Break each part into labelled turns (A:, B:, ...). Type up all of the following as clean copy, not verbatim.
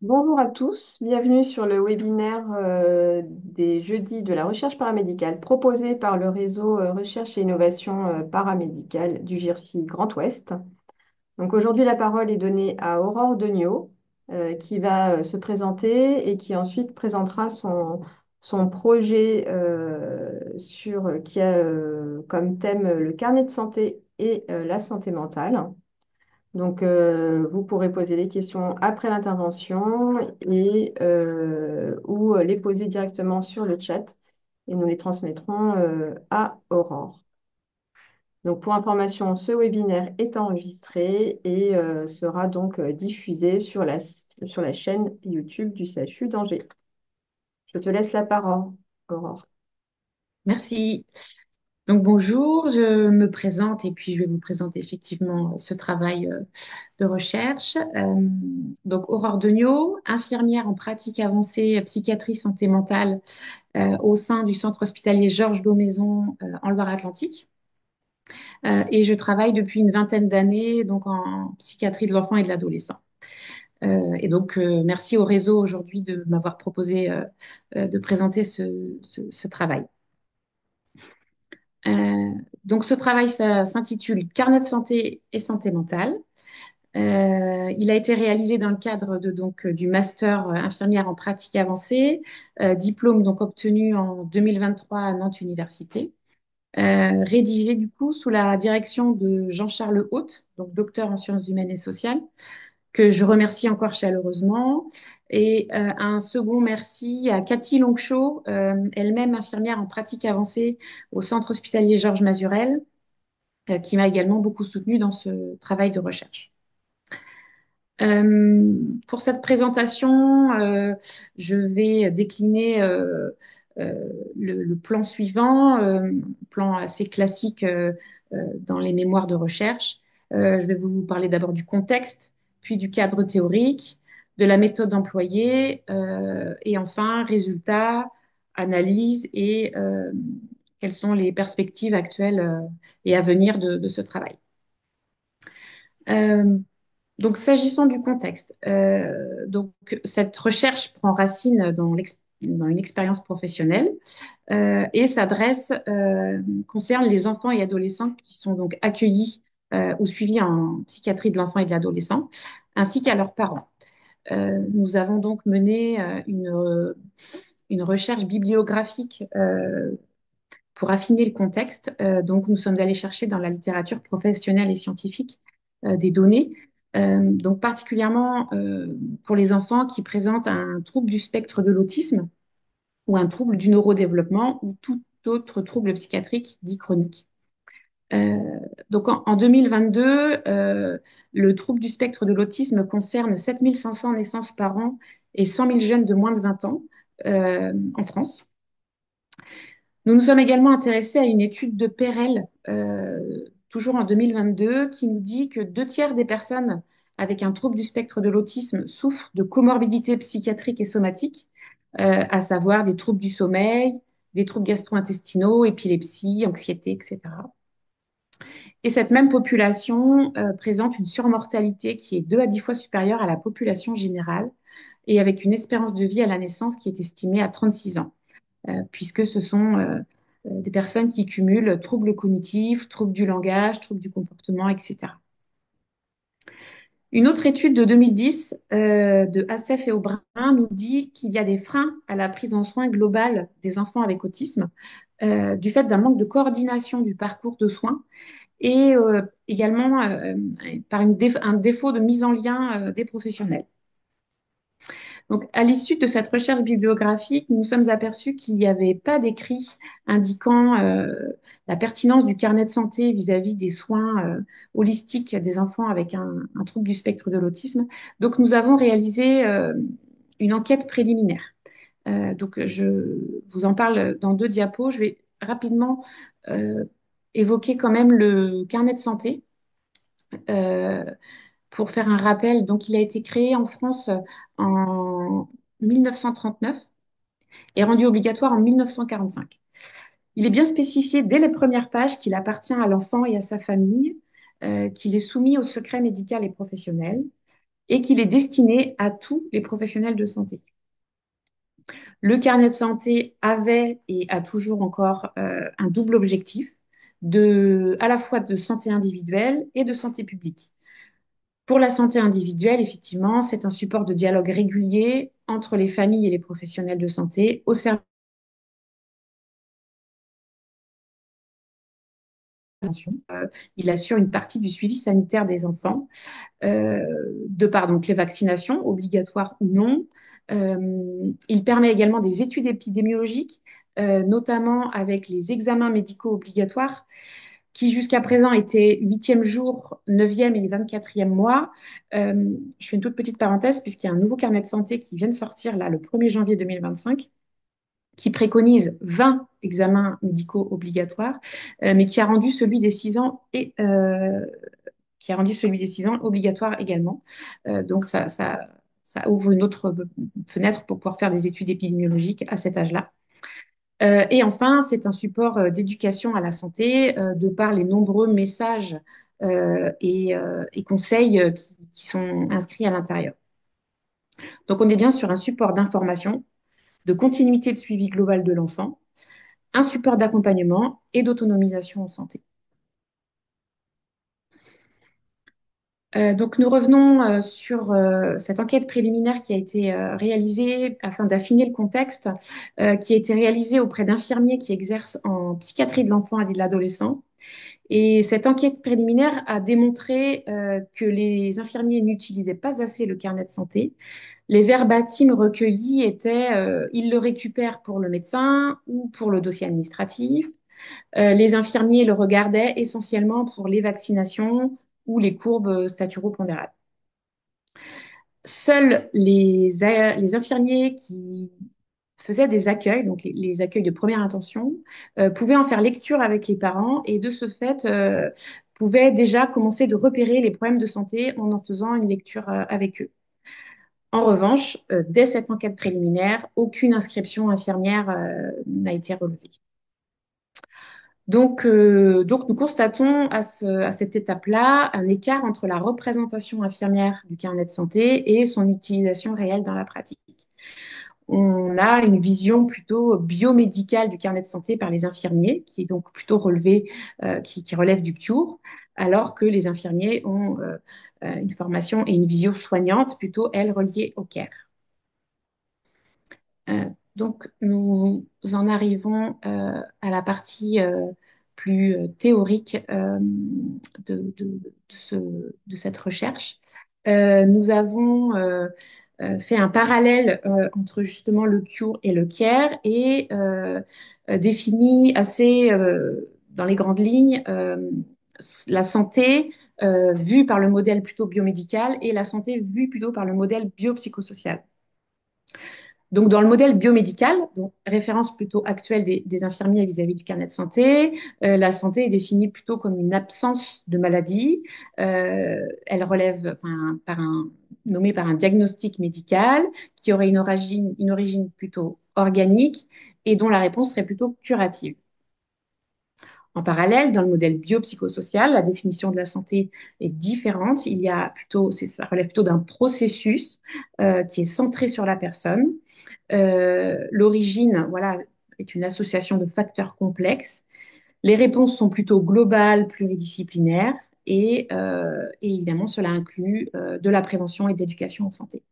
A: Bonjour à tous, bienvenue sur le webinaire des jeudis de la recherche paramédicale proposé par le réseau Recherche et Innovation paramédicale du GIRC Grand Ouest. Donc aujourd'hui, la parole est donnée à Aurore Degnaud qui va se présenter et qui ensuite présentera son projet qui a comme thème le carnet de santé et la santé mentale. Donc, vous pourrez poser les questions après l'intervention ou les poser directement sur le chat et nous les transmettrons à Aurore. Donc, pour information, ce webinaire est enregistré et sera donc diffusé sur la chaîne YouTube du CHU d'Angers. Je te laisse la parole, Aurore.
B: Merci. Donc bonjour, je me présente et puis je vais vous présenter effectivement ce travail de recherche. Donc Aurore Degnaud, infirmière en pratique avancée psychiatrie santé mentale au sein du centre hospitalier Georges Daumaison en Loire-Atlantique. Et je travaille depuis une vingtaine d'années donc en psychiatrie de l'enfant et de l'adolescent. Merci au réseau aujourd'hui de m'avoir proposé de présenter ce travail. Euh, donc, ce travail s'intitule Carnet de santé et santé mentale. Il a été réalisé dans le cadre du master infirmière en pratique avancée, diplôme donc obtenu en 2023 à Nantes Université, rédigé du coup sous la direction de Jean-Charles Haute, donc docteur en sciences humaines et sociales, que je remercie encore chaleureusement. Et un second merci à Cathy Longchaud, elle-même infirmière en pratique avancée au centre hospitalier Georges Mazurel, qui m'a également beaucoup soutenue dans ce travail de recherche. Pour cette présentation, je vais décliner le plan suivant, plan assez classique dans les mémoires de recherche. Je vais vous parler d'abord du contexte, puis du cadre théorique, de la méthode employée, et enfin, résultats, analyse et quelles sont les perspectives actuelles et à venir de ce travail. Euh, donc, s'agissant du contexte, cette recherche prend racine dans une expérience professionnelle et concerne les enfants et adolescents qui sont donc accueillis ou suivis en psychiatrie de l'enfant et de l'adolescent, ainsi qu'à leurs parents. Nous avons donc mené une recherche bibliographique pour affiner le contexte. Donc, nous sommes allés chercher dans la littérature professionnelle et scientifique des données, donc particulièrement pour les enfants qui présentent un trouble du spectre de l'autisme ou un trouble du neurodéveloppement ou tout autre trouble psychiatrique dit chronique. Euh, en 2022, le trouble du spectre de l'autisme concerne 7 500 naissances par an et 100 000 jeunes de moins de 20 ans en France. Nous nous sommes également intéressés à une étude de Perel, toujours en 2022, qui nous dit que 2 tiers des personnes avec un trouble du spectre de l'autisme souffrent de comorbidités psychiatriques et somatiques, à savoir des troubles du sommeil, des troubles gastro-intestinaux, épilepsie, anxiété, etc. Et cette même population présente une surmortalité qui est 2 à 10 fois supérieure à la population générale et avec une espérance de vie à la naissance qui est estimée à 36 ans puisque ce sont des personnes qui cumulent troubles cognitifs, troubles du langage, troubles du comportement, etc. Une autre étude de 2010 de Assef et Aubrin nous dit qu'il y a des freins à la prise en soin globale des enfants avec autisme du fait d'un manque de coordination du parcours de soins et également par un défaut de mise en lien des professionnels. Donc, à l'issue de cette recherche bibliographique, nous nous sommes aperçus qu'il n'y avait pas d'écrit indiquant la pertinence du carnet de santé vis-à-vis des soins holistiques des enfants avec un trouble du spectre de l'autisme. Donc, nous avons réalisé une enquête préliminaire. Je vous en parle dans 2 diapos. Je vais rapidement euh, évoquer quand même le carnet de santé. Euh, pour faire un rappel, donc il a été créé en France en 1939 et rendu obligatoire en 1945. Il est bien spécifié dès les premières pages qu'il appartient à l'enfant et à sa famille, qu'il est soumis au secret médical et professionnel, et qu'il est destiné à tous les professionnels de santé. Le carnet de santé avait et a toujours encore un double objectif à la fois de santé individuelle et de santé publique. Pour la santé individuelle, effectivement, c'est un support de dialogue régulier entre les familles et les professionnels de santé au service de la prévention. Il assure une partie du suivi sanitaire des enfants, euh, de par donc les vaccinations, obligatoires ou non. Il permet également des études épidémiologiques, notamment avec les examens médicaux obligatoires qui jusqu'à présent étaient huitième jour, neuvième et 24e mois. Je fais une toute petite parenthèse puisqu'il y a un nouveau carnet de santé qui vient de sortir là, le 1er janvier 2025 qui préconise 20 examens médicaux obligatoires, mais qui a rendu celui des 6 ans qui a rendu celui des 6 ans obligatoire également. Donc ça ouvre une autre fenêtre pour pouvoir faire des études épidémiologiques à cet âge-là. Et enfin, c'est un support d'éducation à la santé de par les nombreux messages et conseils qui sont inscrits à l'intérieur. Donc, on est bien sur un support d'information, de continuité de suivi global de l'enfant, un support d'accompagnement et d'autonomisation en santé. Donc, nous revenons sur cette enquête préliminaire qui a été réalisée afin d'affiner le contexte, qui a été réalisée auprès d'infirmiers qui exercent en psychiatrie de l'enfant et de l'adolescent. Et cette enquête préliminaire a démontré que les infirmiers n'utilisaient pas assez le carnet de santé. Les verbatims recueillis étaient ils le récupèrent pour le médecin ou pour le dossier administratif. Les infirmiers le regardaient essentiellement pour les vaccinations ou les courbes staturo-pondérales. Seuls les infirmiers qui faisaient des accueils, donc les accueils de première intention, pouvaient en faire lecture avec les parents et de ce fait pouvaient déjà commencer de repérer les problèmes de santé en faisant une lecture avec eux. En revanche, dès cette enquête préliminaire, aucune inscription infirmière n'a été relevée. Donc nous constatons à cette étape-là un écart entre la représentation infirmière du carnet de santé et son utilisation réelle dans la pratique. On a une vision plutôt biomédicale du carnet de santé par les infirmiers, qui est donc plutôt relevé, qui relève du cure, alors que les infirmiers ont une formation et une vision soignante plutôt, elle, reliée au care. Donc, nous en arrivons à la partie plus théorique de cette recherche. Nous avons fait un parallèle entre justement le cure et le care et défini assez dans les grandes lignes la santé vue par le modèle plutôt biomédical et la santé vue plutôt par le modèle biopsychosocial. Donc, dans le modèle biomédical, donc référence plutôt actuelle des infirmiers vis-à-vis du carnet de santé, la santé est définie plutôt comme une absence de maladie. Elle relève, enfin, nommée par un diagnostic médical qui aurait une origine plutôt organique et dont la réponse serait plutôt curative. En parallèle, dans le modèle biopsychosocial, la définition de la santé est différente. Il y a plutôt, ça relève plutôt d'un processus qui est centré sur la personne. L'origine, voilà, est une association de facteurs complexes. Les réponses sont plutôt globales, pluridisciplinaires, et évidemment, cela inclut de la prévention et de l'éducation en santé.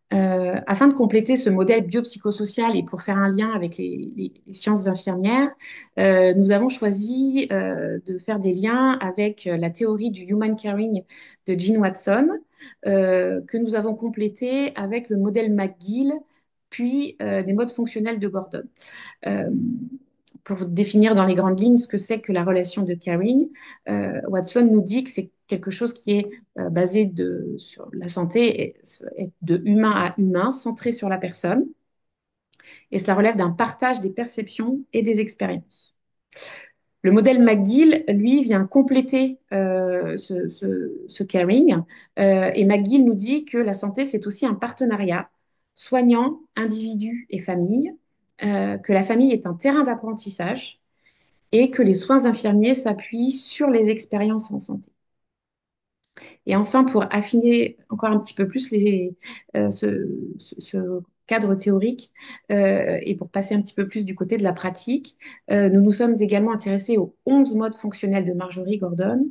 B: Afin de compléter ce modèle biopsychosocial et pour faire un lien avec les sciences infirmières, nous avons choisi de faire des liens avec la théorie du human caring de Jean Watson, que nous avons complété avec le modèle McGill, puis les modes fonctionnels de Gordon. Euh, pour définir dans les grandes lignes ce que c'est que la relation de caring, Watson nous dit que c'est quelque chose qui est basé sur la santé, de humain à humain, centré sur la personne, et cela relève d'un partage des perceptions et des expériences. Le modèle McGill, lui, vient compléter ce caring, et McGill nous dit que la santé, c'est aussi un partenariat soignant, individu et famille, que la famille est un terrain d'apprentissage, et que les soins infirmiers s'appuient sur les expériences en santé. Et enfin, pour affiner encore un petit peu plus ce cadre théorique et pour passer un petit peu plus du côté de la pratique, nous nous sommes également intéressés aux 11 modes fonctionnels de Marjorie Gordon,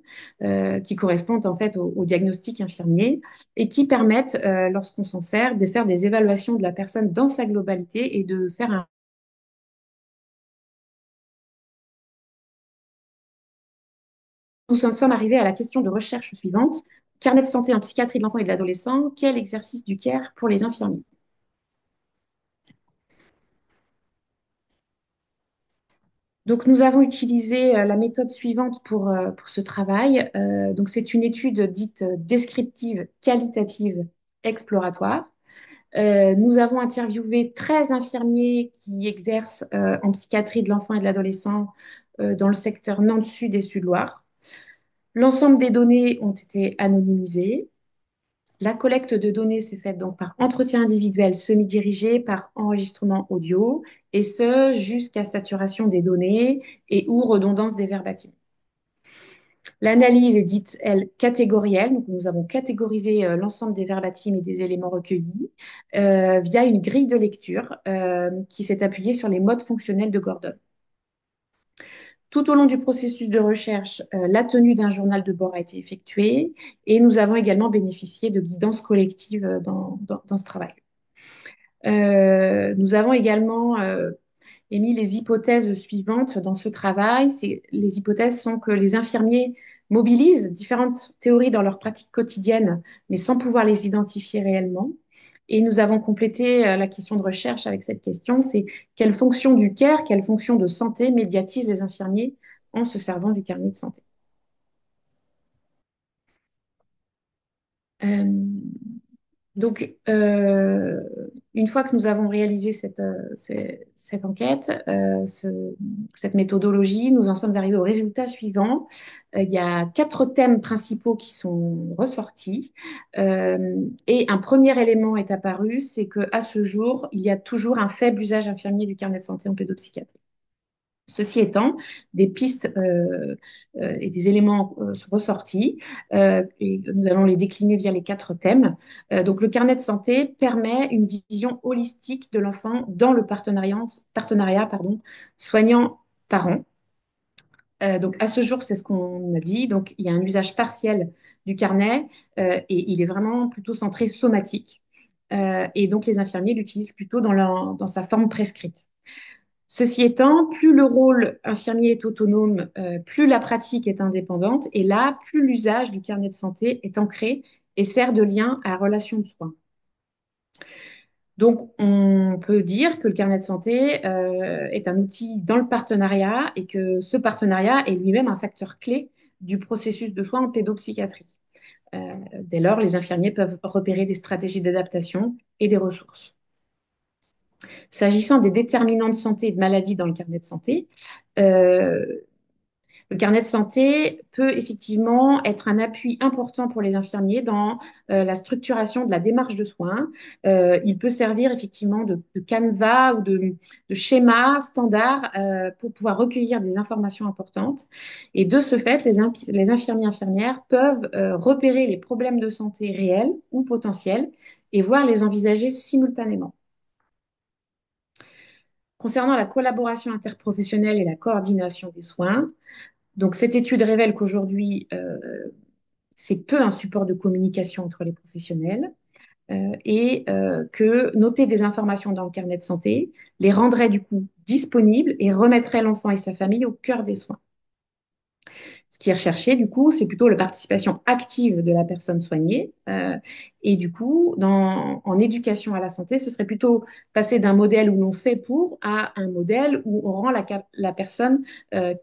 B: qui correspondent en fait au diagnostic infirmier et qui permettent, lorsqu'on s'en sert, de faire des évaluations de la personne dans sa globalité et de faire un... Nous en sommes arrivés à la question de recherche suivante. Carnet de santé en psychiatrie de l'enfant et de l'adolescent, quel exercice du CARE pour les infirmiers? Donc, nous avons utilisé la méthode suivante pour ce travail. Donc, c'est une étude dite descriptive, qualitative, exploratoire. Nous avons interviewé 13 infirmiers qui exercent en psychiatrie de l'enfant et de l'adolescent dans le secteur Nantes-Sud et Sud-Loire. L'ensemble des données ont été anonymisées. La collecte de données s'est faite donc par entretien individuel semi-dirigé, par enregistrement audio, et ce jusqu'à saturation des données et ou redondance des verbatims. L'analyse est dite, elle, catégorielle. Donc, nous avons catégorisé l'ensemble des verbatims et des éléments recueillis via une grille de lecture qui s'est appuyée sur les modes fonctionnels de Gordon. Tout au long du processus de recherche, la tenue d'un journal de bord a été effectuée et nous avons également bénéficié de guidance collective dans ce travail. Nous avons également émis les hypothèses suivantes dans ce travail. Les hypothèses sont que les infirmiers mobilisent différentes théories dans leur pratique quotidienne, mais sans pouvoir les identifier réellement. Et nous avons complété la question de recherche avec cette question, c'est quelle fonction du care, quelle fonction de santé médiatisent les infirmiers en se servant du carnet de santé. Euh, Donc, une fois que nous avons réalisé cette enquête, cette méthodologie, nous en sommes arrivés au résultat suivant. Il y a 4 thèmes principaux qui sont ressortis. Et un premier élément est apparu, c'est qu'à ce jour, il y a toujours un faible usage infirmier du carnet de santé en pédopsychiatrie. Ceci étant, des pistes et des éléments sont ressortis et nous allons les décliner via les 4 thèmes. Donc, le carnet de santé permet une vision holistique de l'enfant dans le partenariat soignant-parent. Donc, à ce jour, c'est ce qu'on a dit. Donc, il y a un usage partiel du carnet et il est vraiment plutôt centré somatique. Et donc, les infirmiers l'utilisent plutôt dans sa forme prescrite. Ceci étant, plus le rôle infirmier est autonome, plus la pratique est indépendante, et là, plus l'usage du carnet de santé est ancré et sert de lien à la relation de soins. Donc, on peut dire que le carnet de santé est un outil dans le partenariat et que ce partenariat est lui-même un facteur clé du processus de soins en pédopsychiatrie. Euh, Dès lors, les infirmiers peuvent repérer des stratégies d'adaptation et des ressources. S'agissant des déterminants de santé et de maladies dans le carnet de santé, euh, le carnet de santé peut effectivement être un appui important pour les infirmiers dans la structuration de la démarche de soins. Il peut servir effectivement de canevas ou de schéma standard pour pouvoir recueillir des informations importantes. Et de ce fait, les infirmiers infirmières peuvent repérer les problèmes de santé réels ou potentiels et voir les envisager simultanément. Concernant la collaboration interprofessionnelle et la coordination des soins, donc cette étude révèle qu'aujourd'hui, c'est peu un support de communication entre les professionnels et que noter des informations dans le carnet de santé les rendrait du coup disponibles et remettrait l'enfant et sa famille au cœur des soins. Ce qui est recherché, du coup, c'est plutôt la participation active de la personne soignée. Et du coup, en éducation à la santé, ce serait plutôt passer d'un modèle où l'on fait pour à un modèle où on rend la personne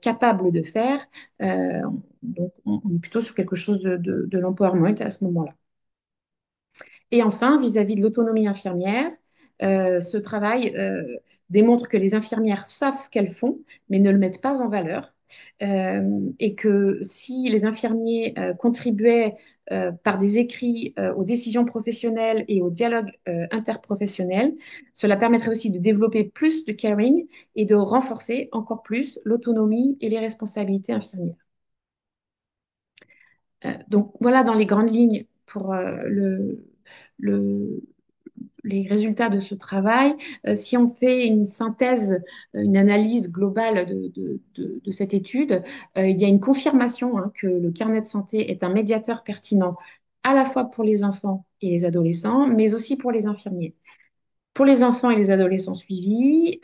B: capable de faire. Euh, donc, on est plutôt sur quelque chose de l'empowerment à ce moment-là. Et enfin, vis-à-vis de l'autonomie infirmière, ce travail démontre que les infirmières savent ce qu'elles font, mais ne le mettent pas en valeur. Et que si les infirmiers contribuaient par des écrits aux décisions professionnelles et au dialogue interprofessionnel, cela permettrait aussi de développer plus de caring et de renforcer encore plus l'autonomie et les responsabilités infirmières. Donc voilà dans les grandes lignes pour le, les résultats de ce travail. Si on fait une synthèse, une analyse globale de cette étude, il y a une confirmation hein, que le carnet de santé est un médiateur pertinent à la fois pour les enfants et les adolescents, mais aussi pour les infirmiers. Pour les enfants et les adolescents suivis,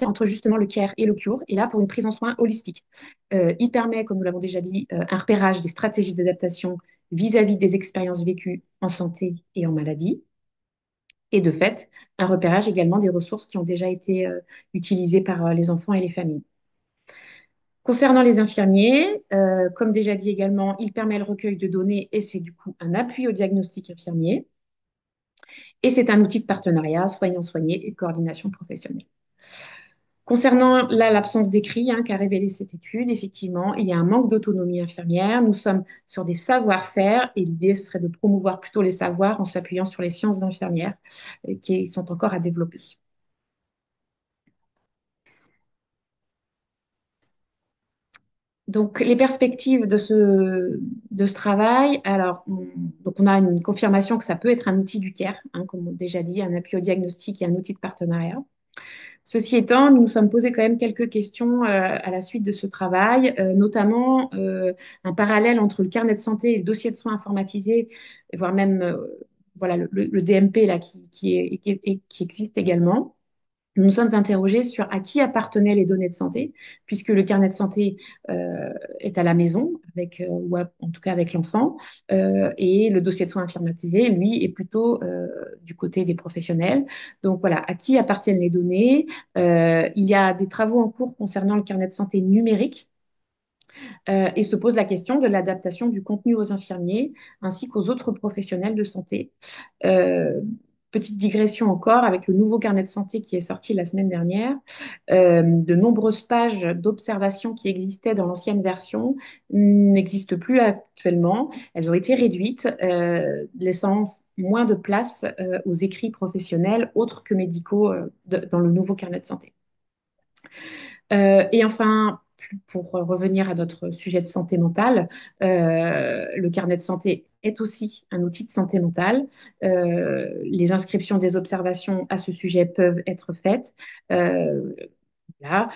B: entre justement le care et le cure, et là pour une prise en soin holistique. Il permet, comme nous l'avons déjà dit, un repérage des stratégies d'adaptation vis-à-vis des expériences vécues en santé et en maladie, et de fait, un repérage également des ressources qui ont déjà été utilisées par les enfants et les familles. Concernant les infirmiers, comme déjà dit également, il permet le recueil de données et c'est du coup un appui au diagnostic infirmier. Et c'est un outil de partenariat soignant-soigné et de coordination professionnelle. Concernant l'absence d'écrit hein, qu'a révélé cette étude, effectivement, il y a un manque d'autonomie infirmière. Nous sommes sur des savoir-faire et l'idée, ce serait de promouvoir plutôt les savoirs en s'appuyant sur les sciences infirmières qui sont encore à développer. Donc, les perspectives de ce travail, alors, donc on a une confirmation que ça peut être un outil du CARE, hein, comme on a déjà dit, un appui au diagnostic et un outil de partenariat. Ceci étant, nous nous sommes posé quand même quelques questions à la suite de ce travail, notamment un parallèle entre le carnet de santé et le dossier de soins informatisé, voire même voilà, le DMP là, qui existe également. Nous nous sommes interrogés sur à qui appartenaient les données de santé, puisque le carnet de santé est à la maison, ou en tout cas avec l'enfant, et le dossier de soins informatisé, lui, est plutôt du côté des professionnels. Donc voilà, à qui appartiennent les données? Il y a des travaux en cours concernant le carnet de santé numérique, et se pose la question de l'adaptation du contenu aux infirmiers ainsi qu'aux autres professionnels de santé. Euh, Petite digression encore, avec le nouveau carnet de santé qui est sorti la semaine dernière, de nombreuses pages d'observation qui existaient dans l'ancienne version n'existent plus actuellement. Elles ont été réduites, laissant moins de place aux écrits professionnels autres que médicaux dans le nouveau carnet de santé. Et enfin, pour revenir à notre sujet de santé mentale, le carnet de santé est aussi un outil de santé mentale. Les inscriptions des observations à ce sujet peuvent être faites. Euh, là,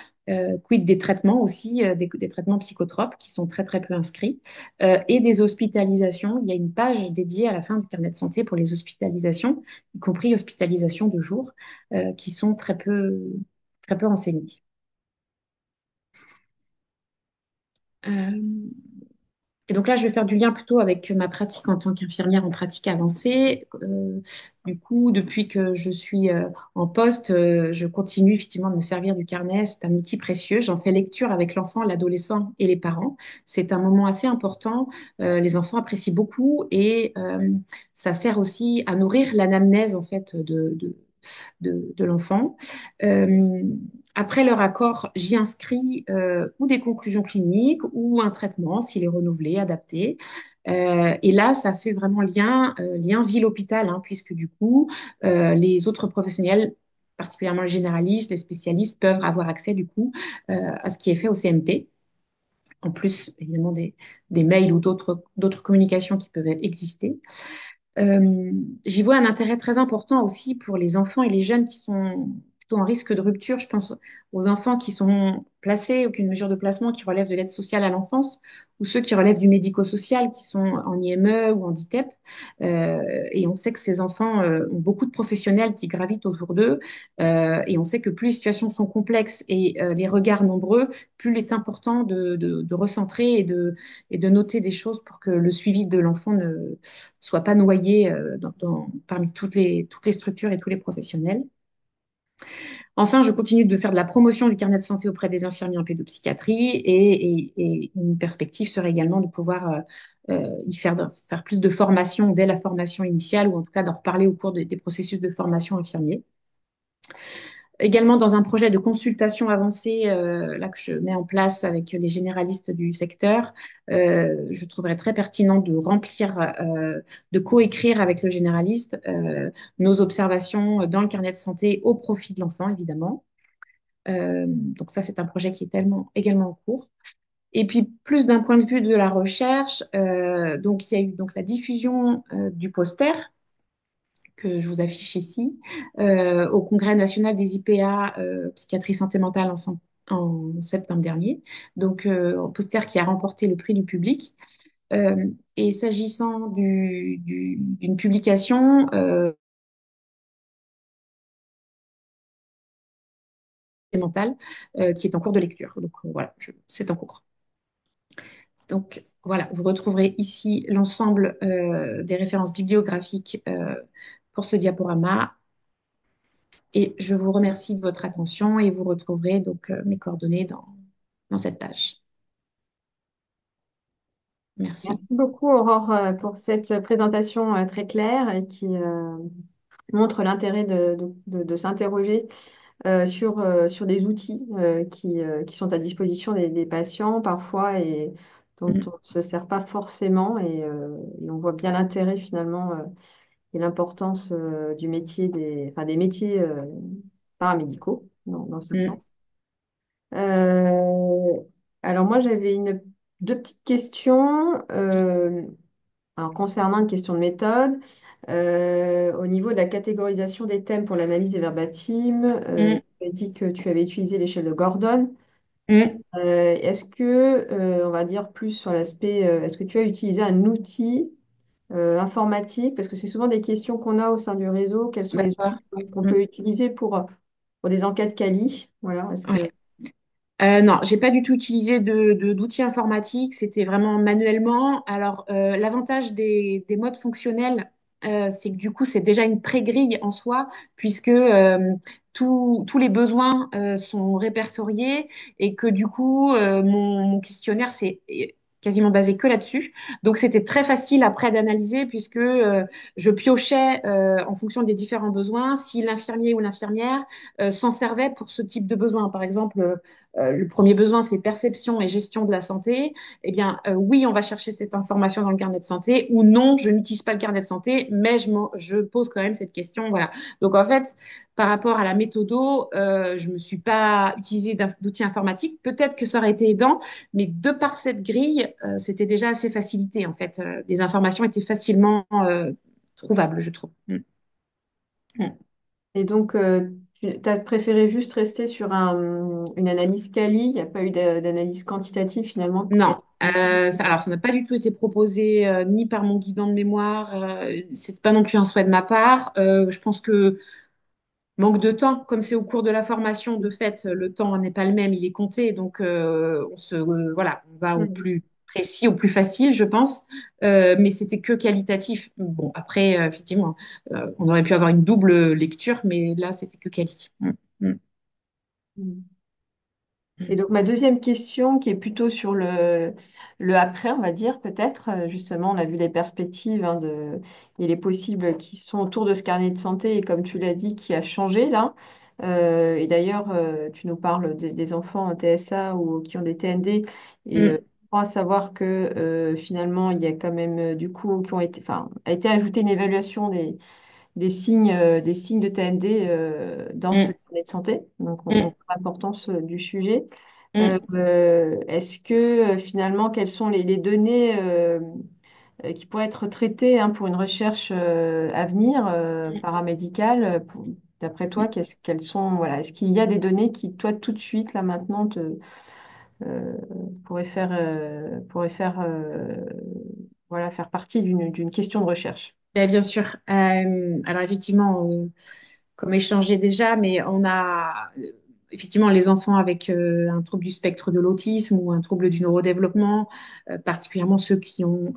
B: quid des traitements aussi, des traitements psychotropes qui sont très très peu inscrits, et des hospitalisations. Il y a une page dédiée à la fin du carnet de santé pour les hospitalisations, y compris hospitalisations de jour, qui sont très peu renseignées. Euh, et donc là, je vais faire du lien plutôt avec ma pratique en tant qu'infirmière en pratique avancée. Du coup, depuis que je suis en poste, je continue effectivement de me servir du carnet. C'est un outil précieux. J'en fais lecture avec l'enfant, l'adolescent et les parents. C'est un moment assez important. Les enfants apprécient beaucoup et ça sert aussi à nourrir l'anamnèse en fait de l'enfant. Euh, Après leur accord, j'y inscris ou des conclusions cliniques ou un traitement s'il est renouvelé, adapté. Et là, ça fait vraiment lien ville-hôpital, hein, puisque du coup, les autres professionnels, particulièrement les généralistes, les spécialistes, peuvent avoir accès du coup à ce qui est fait au CMP. En plus, évidemment, des mails ou d'autres communications qui peuvent exister. Euh, J'y vois un intérêt très important aussi pour les enfants et les jeunes qui sont plutôt en risque de rupture. Je pense aux enfants qui sont placés, aucune mesure de placement, qui relèvent de l'aide sociale à l'enfance, ou ceux qui relèvent du médico-social, qui sont en IME ou en DITEP. Et on sait que ces enfants ont beaucoup de professionnels qui gravitent autour d'eux. Et on sait que plus les situations sont complexes et les regards nombreux, plus il est important de recentrer et de noter des choses pour que le suivi de l'enfant ne soit pas noyé parmi toutes les structures et tous les professionnels. Enfin, je continue de faire de la promotion du carnet de santé auprès des infirmiers en pédopsychiatrie et une perspective serait également de pouvoir faire plus de formation dès la formation initiale ou en tout cas d'en reparler au cours des processus de formation infirmier. Également dans un projet de consultation avancée là que je mets en place avec les généralistes du secteur, je trouverais très pertinent de remplir, de coécrire avec le généraliste nos observations dans le carnet de santé au profit de l'enfant, évidemment. Donc ça, c'est un projet qui est également en cours. Et puis, plus d'un point de vue de la recherche, donc il y a eu donc la diffusion du poster que je vous affiche ici au Congrès national des IPA psychiatrie santé mentale en septembre dernier. Donc, un poster qui a remporté le prix du public. Et s'agissant d'une publication mentale qui est en cours de lecture. Donc voilà, c'est en cours. Donc voilà, vous retrouverez ici l'ensemble des références bibliographiques pour ce diaporama. Et je vous remercie de votre attention et vous retrouverez donc mes coordonnées dans cette page.
A: Merci
B: Merci.
A: beaucoup, Aurore, pour cette présentation très claire et qui montre l'intérêt de s'interroger sur des outils qui sont à disposition des patients parfois et dont on
B: Mm,
A: ne se sert pas forcément. Et on voit bien l'intérêt finalement et l'importance du métier enfin, des métiers paramédicaux dans ce
B: mm,
A: sens. Euh, alors moi, j'avais deux petites questions. Alors, concernant une question de méthode, au niveau de la catégorisation des thèmes pour l'analyse des verbatims,
B: mm,
A: tu as dit que tu avais utilisé l'échelle de Gordon.
B: mm.
A: Est-ce que, on va dire plus sur l'aspect, est-ce que tu as utilisé un outil informatique? Parce que c'est souvent des questions qu'on a au sein du réseau. Quels sont les
B: D'accord.
A: outils qu'on
B: Mm,
A: peut utiliser pour des enquêtes quali? Voilà, est-ce que...
B: ouais. Non, j'ai pas du tout utilisé d'outils informatiques, c'était vraiment manuellement. Alors, l'avantage des modes fonctionnels, c'est que du coup, c'est déjà une pré-grille en soi, puisque tous les besoins sont répertoriés et que du coup, mon questionnaire, c'est quasiment basé que là-dessus. Donc, c'était très facile après d'analyser, puisque je piochais en fonction des différents besoins, si l'infirmier ou l'infirmière s'en servait pour ce type de besoin. Par exemple, le premier besoin, c'est perception et gestion de la santé. Eh bien, oui, on va chercher cette information dans le carnet de santé, ou non, je n'utilise pas le carnet de santé, mais je pose quand même cette question. Voilà. Donc, en fait, par rapport à la méthodo, je ne me suis pas utilisé d'outils informatiques. Peut-être que ça aurait été aidant, mais de par cette grille, c'était déjà assez facilité. En fait, les informations étaient facilement trouvables, je trouve. Mm. Mm.
A: Et donc, tu as préféré juste rester sur une analyse quali, il n'y a pas eu d'analyse quantitative finalement qui a
B: Non,
A: été dessus.
B: alors ça n'a pas du tout été proposé ni par mon guidant de mémoire, c'est pas non plus un souhait de ma part. Je pense que manque de temps, comme c'est au cours de la formation, de fait, le temps n'est pas le même, il est compté, donc voilà, on va au
A: Mhm.
B: plus précis, au plus facile, je pense. Mais c'était que qualitatif. Bon, après, effectivement, on aurait pu avoir une double lecture, mais là, c'était que quali. Mm,
A: Mhm. Et
B: mm,
A: donc, ma deuxième question, qui est plutôt sur le après, on va dire, peut-être, justement, on a vu les perspectives et les possibles qui sont autour de ce carnet de santé, et comme tu l'as dit, qui a changé là. Et d'ailleurs, tu nous parles des enfants en TSA ou qui ont des TND, et
B: mm,
A: je crois savoir que finalement, il y a quand même, du coup, enfin, a été ajoutée une évaluation des signes de TND dans ce
B: mm,
A: carnet de santé. Donc, on
B: mm,
A: voit l'importance du sujet.
B: mm,
A: Est-ce que finalement, quelles sont les données qui pourraient être traitées hein, pour une recherche à venir paramédicale d'après toi, quelles sont, voilà, est-ce qu'il y a des données qui, toi, tout de suite, là maintenant, euh, pourraient faire, voilà, faire partie d'une question de recherche?
B: ben, bien sûr. Alors effectivement, comme échangé déjà, mais on a effectivement les enfants avec un trouble du spectre de l'autisme ou un trouble du neurodéveloppement, particulièrement ceux qui ont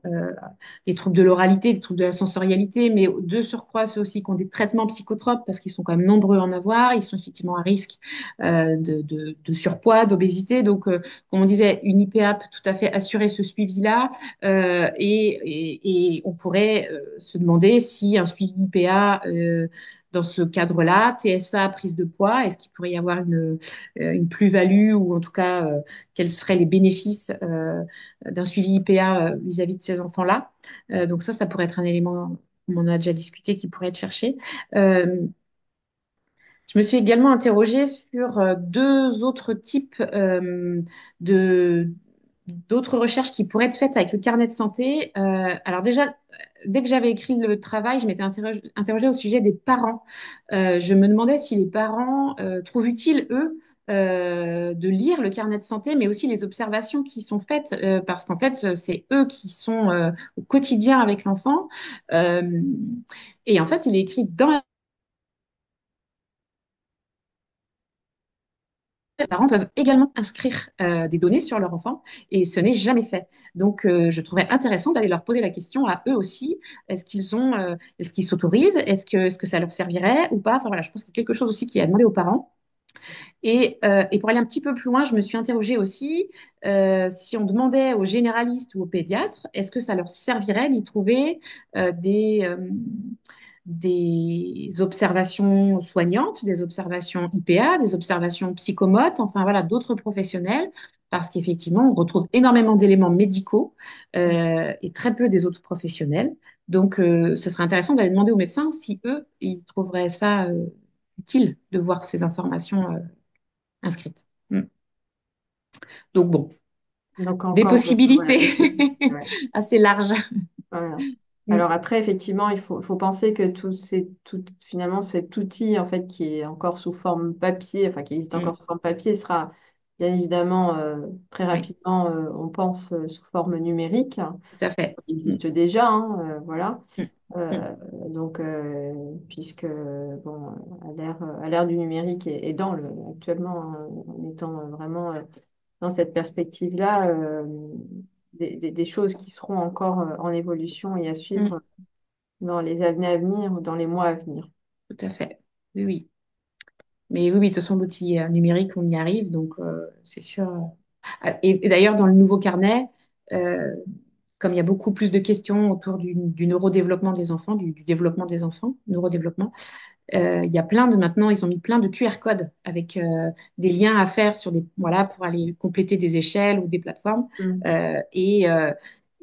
B: des troubles de l'oralité, des troubles de la sensorialité, mais de surcroît ceux aussi qui ont des traitements psychotropes, parce qu'ils sont quand même nombreux à en avoir, ils sont effectivement à risque de surpoids, d'obésité. Donc, comme on disait, une IPA peut tout à fait assurer ce suivi-là, et on pourrait se demander si un suivi IPA dans ce cadre-là, TSA, prise de poids, est-ce qu'il pourrait y avoir une plus-value ou en tout cas, quels seraient les bénéfices d'un suivi IPA vis-à-vis de ces enfants-là? Donc ça pourrait être un élément, comme on a déjà discuté, qui pourrait être cherché. Euh, Je me suis également interrogée sur deux autres types de d'autres recherches qui pourraient être faites avec le carnet de santé. Alors déjà, dès que j'avais écrit le travail, je m'étais interrogée au sujet des parents. Je me demandais si les parents trouvent utile, eux, de lire le carnet de santé, mais aussi les observations qui sont faites, parce qu'en fait, c'est eux qui sont au quotidien avec l'enfant. Euh, et en fait, il est écrit dans les parents peuvent également inscrire des données sur leur enfant et ce n'est jamais fait. Donc, je trouverais intéressant d'aller leur poser la question à eux aussi. Est-ce qu'ils s'autorisent? Est-ce que ça leur servirait ou pas? Enfin voilà, je pense qu'il y a quelque chose aussi qui est à demander aux parents. Et pour aller un petit peu plus loin, je me suis interrogée aussi si on demandait aux généralistes ou aux pédiatres, est-ce que ça leur servirait d'y trouver euh, des, euh, des observations soignantes, des observations IPA, des observations psychomotes, enfin voilà, d'autres professionnels, parce qu'effectivement, on retrouve énormément d'éléments médicaux et très peu des autres professionnels. Donc, ce serait intéressant d'aller demander aux médecins si eux, ils trouveraient ça utile de voir ces informations inscrites. Mm. Donc bon,
A: Donc
B: des
A: encore, voilà,
B: possibilités
A: ouais.
B: assez larges.
A: Voilà.
B: Mm,
A: Alors après, effectivement, il faut penser que finalement, cet outil en fait qui est encore sous forme papier, enfin qui existe
B: mm.
A: encore sous forme papier, sera bien évidemment très
B: Oui,
A: rapidement, on pense, sous forme numérique.
B: tout à fait.
A: Il
B: Mm,
A: existe déjà, hein, voilà.
B: mm, mm,
A: Euh, donc, puisque bon, à l'ère du numérique et actuellement, hein, en étant vraiment dans cette perspective-là, des choses qui seront encore en évolution et à
B: mm.
A: suivre dans les années à venir ou dans les mois à venir.
B: Tout à fait. Oui, oui. Mais oui, oui, de toute façon, l'outil numérique, on y arrive, donc c'est sûr. Et d'ailleurs, dans le nouveau carnet, euh, comme il y a beaucoup plus de questions autour du neurodéveloppement des enfants, du développement des enfants, neurodéveloppement, il y a plein de maintenant, ils ont mis plein de QR codes avec des liens à faire sur des voilà pour aller compléter des échelles ou des plateformes.
A: Mm.
B: Euh, et, euh,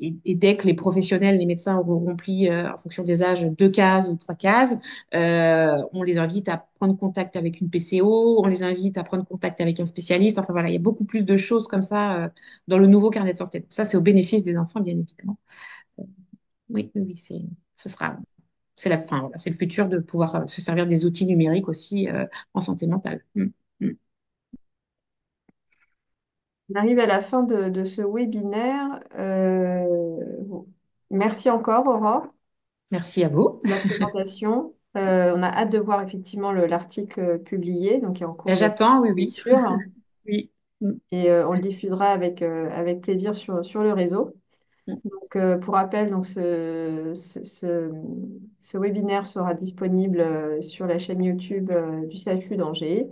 B: et dès que les professionnels, les médecins auront rempli en fonction des âges deux cases ou trois cases, on les invite à prendre contact avec une PCO, on les invite à prendre contact avec un spécialiste. Enfin voilà, il y a beaucoup plus de choses comme ça dans le nouveau carnet de santé. Donc, ça, c'est au bénéfice des enfants, bien évidemment. Oui, oui, oui, ce sera c'est la fin, voilà, c'est le futur de pouvoir se servir des outils numériques aussi en santé mentale. Mm. Mm.
A: On arrive à la fin de ce webinaire. Bon. Merci encore, Aurore,
B: Merci à vous.
A: pour la présentation. On a hâte de voir effectivement l'article publié, donc qui est en
B: Ben,
A: cours de
B: j'attends, oui, oui.
A: lecture.
B: Oui. Mm.
A: Et on le diffusera avec plaisir sur le réseau.
B: Mm.
A: Donc, pour rappel, donc ce webinaire sera disponible sur la chaîne YouTube du CHU d'Angers.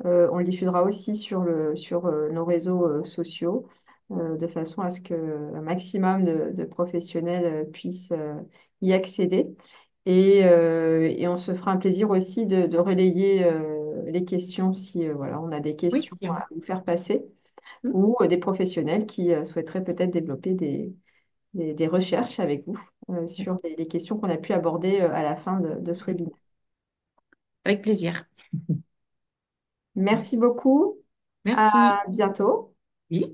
A: On le diffusera aussi sur nos réseaux sociaux, de façon à ce qu'un maximum de professionnels puissent y accéder. Et on se fera un plaisir aussi de relayer les questions si voilà, on a des
B: Oui,
A: questions
B: c'est
A: à
B: bon.
A: vous faire passer
B: Mm.
A: ou des professionnels qui souhaiteraient peut-être développer des recherches avec vous sur les questions qu'on a pu aborder à la fin de ce webinaire.
B: Avec plaisir.
A: Merci beaucoup. À
B: Merci.
A: bientôt.
B: Oui.